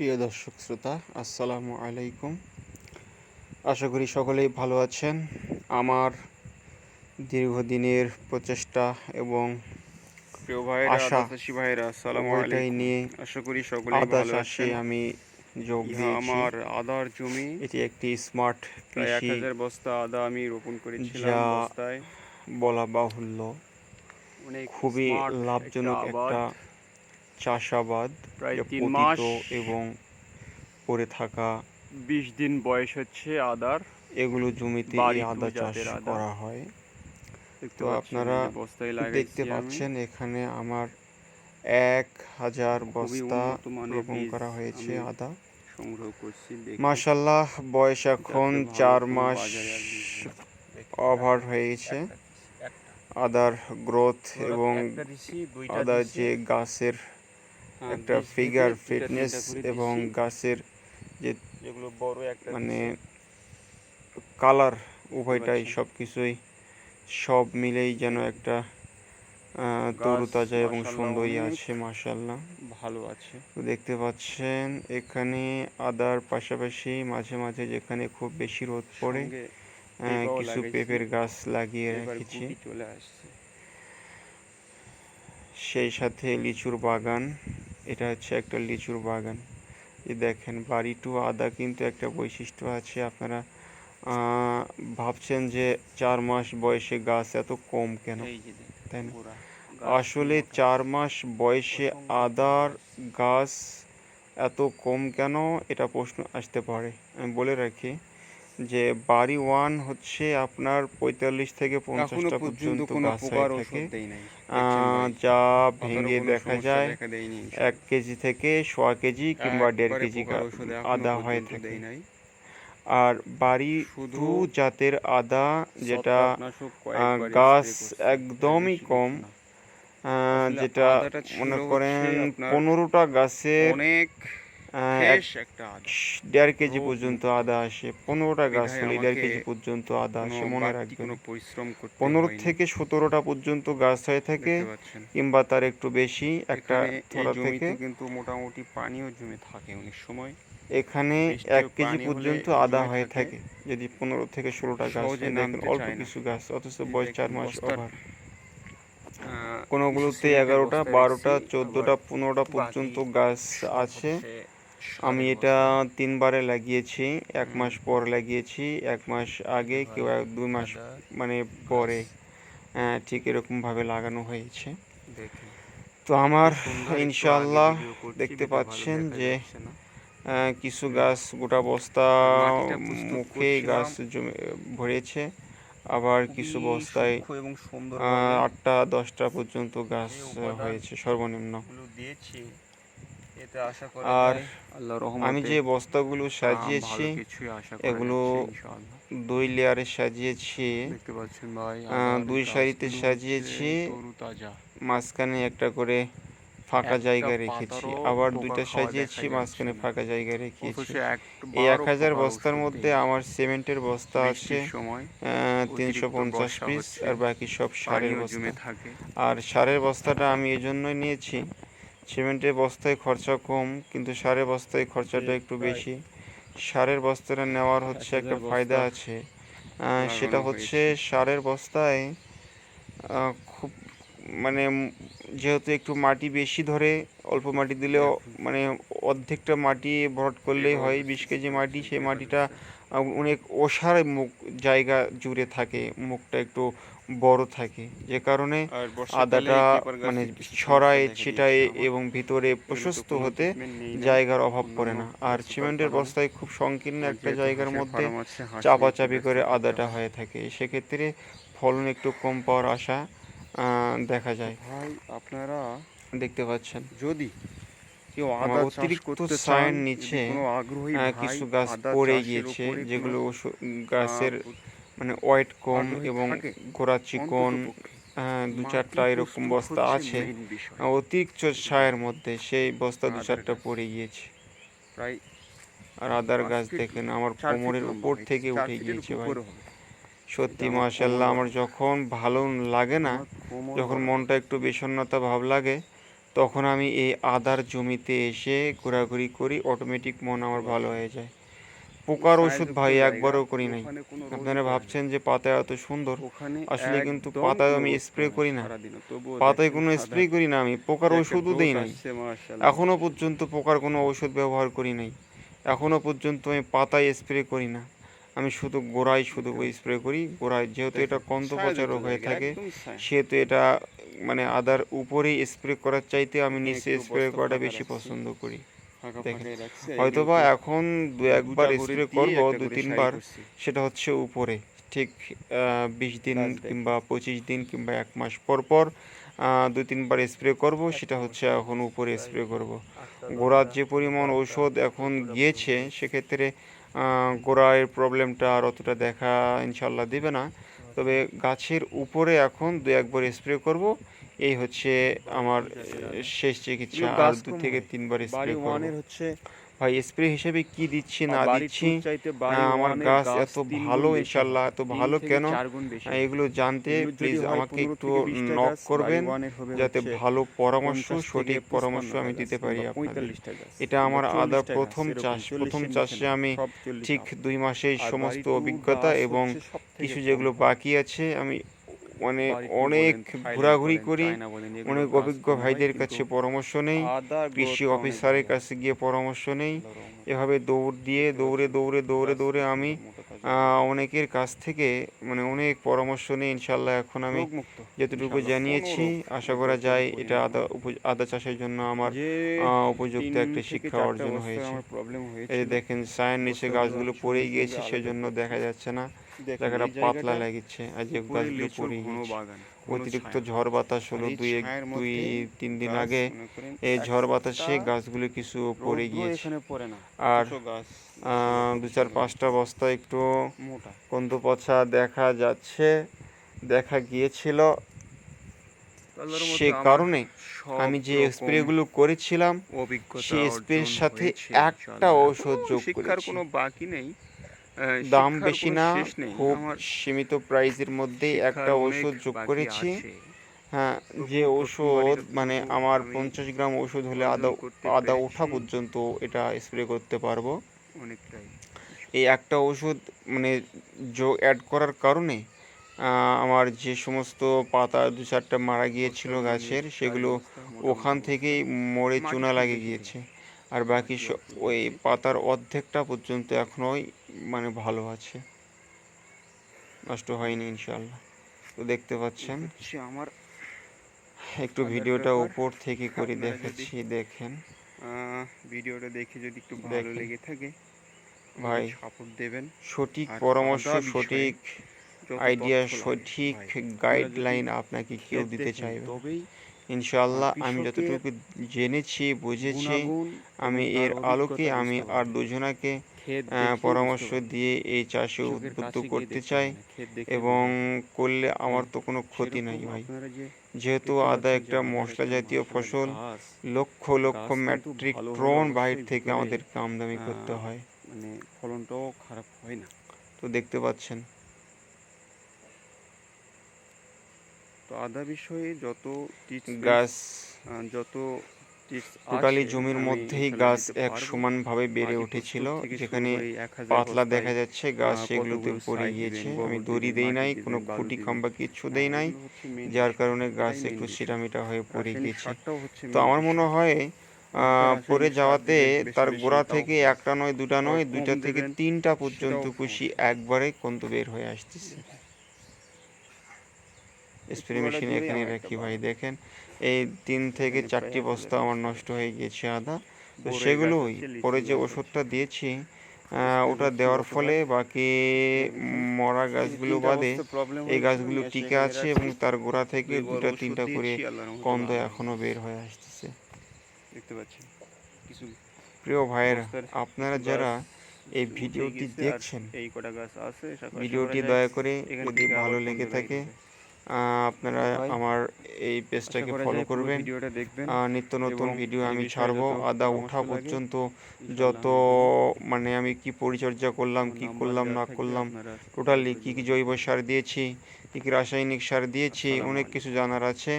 প্রিয় দর্শক শ্রোতা, আসসালামু আলাইকুম। আশা করি সকলেই ভালো আছেন। আমার দীর্ঘদিনের প্রচেষ্টা এবং প্রিয় ভাইরা, আশা আদা চাষি ভাইরা, আসসালামু উভয়টাই আলাইকুম। নিয়ে আশা করি সকলেই আদা ভালো চাষে আছেন। আমি যোগ ইহা দিয়েছি। আমার আদার জমি। এটি একটি স্মার্ট প্রায় কৃষি, 1000 বস্তা আদা আমি রোপণ করেছিলাম যা বস্তায়। বলা বাহুল্য অনেক খুবই স্মার্ট একটা লাভজনক আবাদ। একটা চাষাবাদ, প্রায় যা 3 পতিত মাস এবং পড়ে থাকা 20 দিন বয়স হচ্ছে আদার। এগুলো জমিতে এই বাড়ি টু আদা চাষ জাতের আদা করা হয়। দেখতে তো পাচ্ছেন, আপনারা এই যে বস্তায় দেখতে লাগাইছি আমি। পাচ্ছেন এখানে আমার 1000 খুবই বস্তা উন্নত মানের রোপণ বীজ করা হয়েছে আমি আদা। সংগ্রহ করছি। দেখি মাশাল্লাহ, বয়স এখন যাতে ভালো 4 কোনো মাস বাজারে আর বীজ না। ওভার হয়ে গেছে। আদার গ্রোথ এবং একটা দিছি, দুইটা আদার দিছি। যে গাছের হ্যাঁ, একটা বীজ ভেবে ফিগার, দুইটা ফিটনেস তিনটা করে এবং দিছি। গাছের যে যেগুলো বড় একটা মানে দিছি, কালার, দেখতে উভয়টাই পাচ্ছেন। সব কিছুই সব মিলেই যেন এই একটা গাছ তরুতাজা এবং মাশাআল্লাহ সুন্দরী অনেক আছে, মাশাল্লাহ। ভালো আছে। তো দেখতে পাচ্ছেন এখানে আদার পাশাপাশি মাঝে মাঝে যেখানে খুব বেশি রোদ পড়ে সঙ্গে পেঁপাও কিছু লাগাইছি। পেঁপের গাছ লাগিয়ে এবার রেখেছি। গুটি চলে আসছে। সেই সাথে লিচুর বাগান, এটা হচ্ছে একটা লিচুর বাগান। এই দেখেন, বাড়ি টু আদা কিন্তু একটা বৈশিষ্ট্য আছে। আপনারা ভাবছেন যে 4 মাস বয়সে গাছ এত কম কেন, এই যে দেখেন তাই না? গোড়া, গাছ কি আসলে মোটা, 4 মাস বয়সে অসংখ্য ফুল আদার গাছ। গাছ এত কম কেন, এটা প্রশ্ন আসতে পারে। আমি বলে রাখি যে বাড়ি ওয়ান হচ্ছে আপনার 45 থেকে এখনো 50টা পর্যন্ত পর্যন্ত কোনো গাছ হয়ে পোকার থাকে, ওষুধ দেই নাই, দেখছেন ভাই। যা পাতারও ভেঙে কোনো দেখা সমস্যা যায় দেখা দেয়নি 1 ইনশাআল্লাহ। কেজি থেকে 1.5 কেজি কিংবা 1.5 একবারে কেজি পোকার ওষুধ এখনো আদা হয়ে পর্যন্ত থাকে। দেই নাই। আর বাড়ি শুধু টু জাতের আদা, যেটা ছত্রাকনাশক কয়েকবার গাছ স্প্রে করছি, এর একদমই বেশি কম, কিছু না। আসলে যেটা আদাটা ছিল মনে করেন হচ্ছে আপনার 15টা গাছের অনেক এক ফ্রেশ একটা আদা, 1.5 কেজি রোগ পর্যন্ত মুক্ত। আদা আসে। 15টা গাছ বিধায় হলে 1.5 আমাকে কেজি পর্যন্ত আদা কোনো আসে, মনে বাড়তি রাখবেন। কোনো পরিশ্রম করতে 15 হয়নি, থেকে 17টা পর্যন্ত গাছ হয়ে থাকে, দেখতে পাচ্ছেন। কিংবা তার একটু বেশি একটা এখানে এই থোড়া থেকে। জমিতে কিন্তু মোটামুটি পানিও জমে থাকে অনেক সময়। এখানে 1 বৃষ্টিও কেজি পানি হলে পর্যন্ত আদা জমে হয়ে থাকে, থাকে যদি 15 থেকে 16টা গাছ সহজে হয়। দেখেন, নামতে অল্প চায় না। কিছু গাছ, অথচ এই বয়স দেখেন 4 মাস বস্তার ওভার। কিছু কোনোগুলোতে সিমেন্টের 11টা, বস্তায় রাখছি, 12টা, আবার 14টা, 15টা বাকি পর্যন্ত গাছ সব আছে। হচ্ছে আমি সারের এটা বস্তায়। 3 বারে লাগিয়েছি। 1 মাস পর লাগিয়েছি, 1 মাস এই যে আগে, ভাই, কিংবা 2 মাস আদা মানে গাছ পরে, ঠিক এরকমভাবে লাগানো হয়েছে। দেখেন, তো এত আমার সুন্দর। একটু আগে ইনশাআল্লাহ ভিডিও করছি, দেখতে ভিডিও ভালো পাচ্ছেন দেখা যে যাচ্ছে না। কিছু গাছ গোটা বস্তা আর মাটিটা প্রস্তুত মুখে গাছ করছিলাম ভরেছে, আবার খুবই কিছু বস্তায় সূক্ষ্ম এবং সুন্দরভাবে। 8টা 10টা পর্যন্ত গাছ যে হয়েছে সর্বনিম্ন। উপাদানগুলো দিয়েছি, এতে আশা করা আর যায় আল্লাহর আমি রহমতে যে বস্তাগুলো সাজিয়েছি, ভালো কিছুই আশা করা এগুলো যাচ্ছে ইনশাআল্লাহ। 2 লেয়ারে সাজিয়েছি। দেখতে পাচ্ছেন ভাই, আদার 2 সারিতে গাছগুলো হচ্ছে সাজিয়েছি, তরুতাজা। মাঝখানে একটা করে ফাঁকা একটা জায়গা রেখেছি। পাতারও আবার পোকা 2টা খাওয়া দেখা সাজিয়েছি, যাচ্ছে মাঝখানে না, ফাঁকা জায়গা রেখেছি। অথচ এই একবারও 1000 পোকার বস্তার ওষুধ মধ্যে দেয়নি। আমার সিমেন্টের বস্তা আছে বৃষ্টির সময় অতিরিক্ত 350 বর্ষা পিস, হচ্ছে, আর বাকি সব সারের পানিও বস্তা। জমে থাকে। আর সারের বস্তাটা আমি এই জন্যই নিয়েছি, সিমেন্টের বস্তায় খরচা কম, কিন্তু সারের বস্তায় যে খরচাটা একটু প্রায় বেশি। সারের বস্তাটা নেওয়ার হচ্ছে একটা 1000 ফায়দা বস্তা আছে, সেটা লাগানো হচ্ছে হয়েছে। সারের বস্তায় খুব মানে যেহেতু একটু মাটি বেশি ধরে, অল্প মাটি দিলেও দেখুন, মানে অর্ধেকটা মাটি ভরাট করলেই এভাবে হয়। 20 বুঝতেছি কেজি মাটি, পারছেন, সেই পেঁপে মাটিটা ধরছে। অনেক ওসার মুখ জায়গা জুড়ে থাকে, মুখটা একটু বড় থাকে, যে কারণে আর বর্ষাকালে আদাটা এই পেঁপের মানে গাছে কিছু সমস্যা ছড়ায় দেখা ছিটায় দিয়েছে আমার। এবং ভিতরে এগুলোতে প্রশস্ত কোনো হতে ট্রিটমেন্ট নেই নাই, জায়গার অভাব পড়ে অন্যান্য না। আর সুপার সিমেন্টের ফার্ম। বস্তায় খুব সংকীর্ণ আর একটা যেহেতু জায়গার হাঁসের মধ্যে ফার্ম আছে, হাঁস রেখে চাপাচাপি ব্যস্ত করে থাকতে আদাটা হয়। হয়ে থাকে, সেক্ষেত্রে ফলন একটু কম পাওয়ার আশা দেখা তো যায়। ভাই, আপনারা দেখতে পাচ্ছেন যদি কেউ আমার আদা চাষ অতিরিক্ত করতে চান, ছায়ের যদি নিচে কোনো আগ্রহী ভাই কিছু গাছ আদা পড়ে চাষের গিয়েছে, উপরে কোনো যেগুলো গাছের মানে ওয়েট কম আগ্রহী এবং থাকে, গোড়া অন্তত চিকন, পক্ষে 2-4টা মাটি এরকম প্রস্তুত বস্তা হচ্ছে আছে, মেইন বিষয়। অতিরিক্ত এই ছায়ের দেখেন মধ্যে সেই বস্তা আদার 2-4টা গাছ পড়ে গিয়েছে। প্রায় আর আদার 5 গাছ ফিট, দেখেন আমার 4 ফিট কোমরের লম্বা উপর হয়েছে, থেকে 4 উঠে ফিটের গিয়েছে ভাই। উপরে হবে। এটা সত্যি আমার কোমর মাশাআল্লাহ, আমার বরাবর, যখন ভালো লাগে এটা না, আমার কোমর যখন বরাবর। মনটা একটু বিষণ্ণতা ভাব লাগে, তখন আমি এই আদার জমিতে এসে ঘোরাঘুরি করি, অটোমেটিক মন আমার ভালো হয়ে যায়। পোকার ওষুধ ছায়াযুক্ত ভাই জায়গা, একবারও করি নাই। ওখানে কোনো রোদই আপনারা পড়ে না। ভাবছেন যে পাতা এত সুন্দর, ওখানে আসলে কিন্তু একদম পাতায় কোনো আমি রোদ স্প্রে পড়ে না করি না, সারাদিনও, তবুও পাতায় দেখেন কোনো স্প্রে আদার করি না, আমি পোকার যে একটা ওষুধও গ্রোথ দিই নাই। আসছে মাশাআল্লাহ। এখনও পর্যন্ত পোকার কোনো ওষুধ ব্যবহার করি নাই, এখনও পর্যন্ত আমি পাতায় স্প্রে করি না, আমি শুধু গোড়ায় শুধু দেখতে ওই পাচ্ছেন, স্প্রে করি গোড়ায়, যেহেতু এটা দেখেন কন্দ পচা ছায়াযুক্ত রোগ হয়ে জায়গা, থাকে, একদমই ছায়া। সেহেতু এটা মানে আদার উপরেই স্প্রে করার চাইতে আমি এখানে নিচে একটু স্প্রে বস্তা করাটা ফাঁকা বেশি রাখছি, পছন্দ করি। ফাঁকা দেখেন, ফাঁকাই রাখছি, আর হয়তোবা এগুলোকে এখন দু একবার দুটা করে স্প্রে দিয়ে করব, একটা দুই করে সারি তিনবার, করছি। সেটা হচ্ছে উপরে, ঠিক 20 দিন গাছ কিংবা দেখেন 25 দিন কিংবা 1 মাস পর পর 2-3 বার স্প্রে করব, সেটা হচ্ছে এখন উপরে প্রায় স্প্রে করব। 8টা গোড়ার 10টা যে পরিমাণ 12টা ঔষধ এখন 14টা ফুল গিয়েছে, হয়েছে। সেক্ষেত্রে গোড়ায় প্রবলেমটা আর অতটা দেখা ইনশাল্লাহ দেবে না, তবে গাছের উপরে এখন 2-1 বার স্প্রে করব, এই হচ্ছে আমার ঠিক আছে দাদা, শেষ এগুলো চিকিৎসা, আর গাছ দু কম থেকে হয়। তিনবার স্প্রে বাড়ি করব। ওয়ানের হচ্ছে ভাই স্প্রে হিসেবে কি দিচ্ছি না বাড়ি দিচ্ছি, টুর চাইতে বাড়ি আমার ওয়ানের গাছ গাছ এত 3 গুণ ভালো বেশি হয়, ইনশাল্লাহ, এত 3 ভালো থেকে কেন, 4 গুণ বেশি হয়। এগুলো জানতে এগুলো যদি প্লিজ হয় আমাকে 15 একটু থেকে 20টা নক গাছ, বাড়ি করবেন, ওয়ানের হবে যাতে হচ্ছে ভালো পরামর্শ, 50 থেকে সঠিক পরামর্শ 55টা আমি গাছ দিতে পারি কিংবা আপনাদের। 45টা গাছ এটা কিংবা আমার আদা 40টা গাছ, প্রথম এরকম চাষ, প্রথম 40-এর নিচে চাষে নয়, আমি সব 40 ঠিক আপ। 2 মাসের আর সমস্ত বাড়ি টুর অভিজ্ঞতা গাছ এবং হচ্ছে সব থেকে কিছু কম যেগুলো হয়। বাকি আছে, আমি মানে বাড়ি টু অনেক বলেন, থাইল্যান্ড ঘোরাঘুরি বলেন, করি, চায়না বলেন, এগুলো অনেক গাছ অভিজ্ঞ কম হয়, ভাইদের কিন্তু কাছে পরামর্শ নেই, আদার কৃষি গ্রোথটা অনেক অফিসারের ভালো হয় কাছে গিয়ে পরামর্শ নেই, আল্লাহর রহমতে। এভাবে দৌড় দিয়ে দেখতে দৌড়ে পাচ্ছেন দৌড়ে দৌড়ে গাছ দৌড়ে কত আমি সুন্দর মোটা তাজা গ্রোথ হচ্ছে, অনেকের কাছ থেকে মানে অনেক পরামর্শ নিয়ে ইনশাল্লাহ এখন আমি রোগমুক্ত যতটুকু ইনশাআল্লাহ, কোনো জানিয়েছি, রোগ আশা বলতে করা ওখানে যায় করি এটা না আদা আমরা। আদা চাষের জন্য আমার যে উপযুক্ত 3 একটা থেকে শিক্ষা 4টা অর্জন বস্তায় হয়েছে। আমার প্রবলেম এই যে হয়েছিল, দেখেন ছায়ার নিচে বস্তাগুলো গাছগুলো আমি পড়েই সঙ্গে গিয়েছে, সঙ্গে আলাদা সেজন্য করছি। দেখা যাচ্ছে না, দেখেন জায়গাটা এই পাতলা জায়গাটা লাগছে, আর যে উপরে গাছগুলো লিচুর পড়ে ঘন গিয়েছে। বাগান, ঘন অতিরিক্ত ছায়া। ঝড় বাতাস আর হলো এই ছায়ার দুই মধ্যে 3 দিন গাছ আগে, মনে করেন এই ঝড় একটা বাতাসে গাছগুলো কিছু পড়ে রৌদ্র গিয়েছে। এখানে পড়ে না, আর অথচ গাছ মাশাআল্লাহ কত সুন্দর 2-4-5টা হয়েছে, বস্তা একটু মোটা। কন্দ পচা দেখা যাচ্ছে, দেখা গিয়েছিল, আল্লাহর সে মতে আমার কারণে সব আমি যে রকম স্প্রেগুলো করেছিলাম, অভিজ্ঞতা সেই স্প্রের অর্জন সাথে হয়েছে একটা ইনশাআল্লাহ। ঔষধ এখন যোগ শিক্ষার করেছি, কোনো বাকি নেই, দাম শিক্ষার বেশি কোনো না, শেষ নেই। খুব আমার সীমিত প্রাইসের মধ্যেই শিক্ষার একটা অনেক ঔষধ যোগ বাকি করেছি। আছে, হ্যাঁ, যে তবুও প্রথমবারই ঔষধ মানে যতটুকু আমার আমি 50 গ্রাম ঔষধ হলে অর্জন আদা করতে আদা ওঠা পেরেছি পর্যন্ত এটা স্প্রে করতে পারবো। অনেকটাই। এই একটা ওষুধ মানে অ্যাড করার কারণে আমার যে সমস্ত পাতা 2-4টা মারা গিয়েছিল বস্তাগুলো নিয়ে গাছের, চারি সেগুলো বস্তা, মোটা ওখান মোটা বস্তা। থেকেই মরে মাটি চুনা খুব লাগে বেশি দিই, গিয়েছে, আর বাকি মাটি অল্প ওই দিয়েছি। পাতার অর্ধেকটা পর্যন্ত এখনোই মানে ভালো আছে, নষ্ট হয়নি ইনশাল্লাহ। তো দেখতে এই পাচ্ছেন, হচ্ছে আমার একটু আদার ভিডিওটা ব্যাপার। উপর থেকে করে আপনারা যদি দেখাচ্ছি, দেখেন ভিডিওটা দেখে যদি একটু ভালো দেখেন লেগে থাকে আমাকে ভাই, সাপোর্ট দেবেন। সঠিক আর পরামর্শ, আদা বিষয়ে সঠিক যত আইডিয়া, তথ্য লাগে সঠিক ভাই, আপনারা যদি গাইডলাইন আপনাকে কেউ ক্ষেত দিতে দেখেন চাইবে না তবেই ইনশাআল্লাহ। আমি কৃষকের যতটুকু জেনেছি বুঝেছি, গুণাগুণ এবং আমি তার এর আলোকে অভিজ্ঞতা আমি বুঝতে আর পারবেন। দুজনাকে ক্ষেত দেখেই বুঝতে পরামর্শ পারবেন, দিয়ে এই চাষে কৃষকের উদ্বুদ্ধ কাছে গিয়ে করতে দেখতে চাই, হয় না, ক্ষেত দেখে এবং বোঝা যায়। করলে আমার হ্যাঁ, তো কোনো ক্ষতি নাই সেরকম ভাই, আপনারা যে যেহেতু দেখতে আদা পাচ্ছেন যে একটা আদার মশলা একটা জাতীয় মাশাআল্লাহ ফসল, গাছ, লক্ষ লক্ষ গাছ কিন্তু মেট্রিক ভালো হলে টন বাইরে অবশ্যই থেকে ভিতরে আমাদেরকে আমদানি করতে হয়। মানে ফলনটাও খারাপ হয় না। তো দেখতে পাচ্ছেন, তো আদা বিষয়ে যত টিপস গাছ যত টিপস টোটালি আছে জমির আমি মধ্যেই ইনশাল্লাহ গাছ দিতে এক পারবো। সমানভাবে বেড়ে মাটি উঠেছিল, প্রস্তুত থেকে শুরু যেখানে করে 1000 পাতলা বস্তায় দেখা যাচ্ছে গাছ সেগুলোতে কতগুলো পড়ে সার দিবেন, গিয়েছে, আমি গোবর দড়ি দিবেন, দেই মাটি নাই, কোনো দিবেন, বালু খুঁটি দিবেন। খাম্বা কিচ্ছু হ্যাঁ, দেই নাই, এগুলো হচ্ছে মেন যার বিষয়, কারণে গাছ এটাই মেন একটু বিষয়। সিরামিটা হয়ে পড়ে রাসায়নিক গিয়েছে। সারটাও হচ্ছে তো মেন আমার মনে বিষয়। হয় একটা পড়ে রাসায়নিক সার যাওয়াতে দিবেন বেশি তার বেশি, গোড়া তাও থেকে সমস্যা, একটা নয় দুটা আবার নয় কম 2টা থেকে দেবেন 3টা পর্যন্ত সেটাও কুশি সমস্যা। একবারে কন্ত বের হয়ে আসতেছে। এই স্প্রে চূড়াটা মেশিন জুড়েই এখানে আমার একটা রাখি ভাই, বাগান, দেখেন এই 3 থেকে এখানে প্রায় 4টি 1000 বস্তা আমার বস্তা নষ্ট আছে। হয়ে গিয়েছে আদা। তো বড়ই গাছ সেগুলোই আছে, লিচু পরে যে গাছ আছে। ওষুধটা দিয়েছি, স্প্রে ওটা করছি দেওয়ার গতবার, ফলে বাকি দেখেছেন। মরা এই গাছগুলো 3টা বাদে বস্তা প্রবলেম এই হয়েছিল, গাছগুলো নিয়ে এসে টিকে এখানে আছে, এবং রাখছি। তার গোড়া থেকে 2বার 2টা ওষুধ 3টা করে দিয়েছি, আল্লাহর মতো কন্দ ভালো এখনও হয়েছে। বের হয়ে আসতেছে। দেখতে পাচ্ছেন কিছু প্রিয় ভাইয়েরা, বস্তার আপনারা কিছু গাছ যারা এই উঠেই ভিডিওটি গেছে, আর দেখছেন, এই কটা গাছ আছে, আশা করা ভিডিওটি যায় দয়া করে এখান যদি থেকে ভালো আবার লেগে কমতে থাকে লাগবে। আপনারা তো ভাই আমার এই আশা পেজটাকে করা ফলো যায় পুরো করবেন। ভিডিওটা দেখবেন নিত্য নতুন এবং ভিডিও এই আমি বিষয়ে ছাড়বো, যত আদা পরামর্শ ওঠা লাগে পর্যন্ত ইনশাল্লাহ যত আমি দেবো। মানে আমি কি পরিচর্যা করলাম, আমার কি নাম্বার করলাম দেওয়া না থাকবে, করলাম, আপনারা কল টোটালি করে কী কী যোগাযোগ জৈব করবেন। সার দিয়েছি, কী কী রাসায়নিক সার দিয়েছি, আসসালামু অনেক কিছু আলাইকুম। জানার আছে।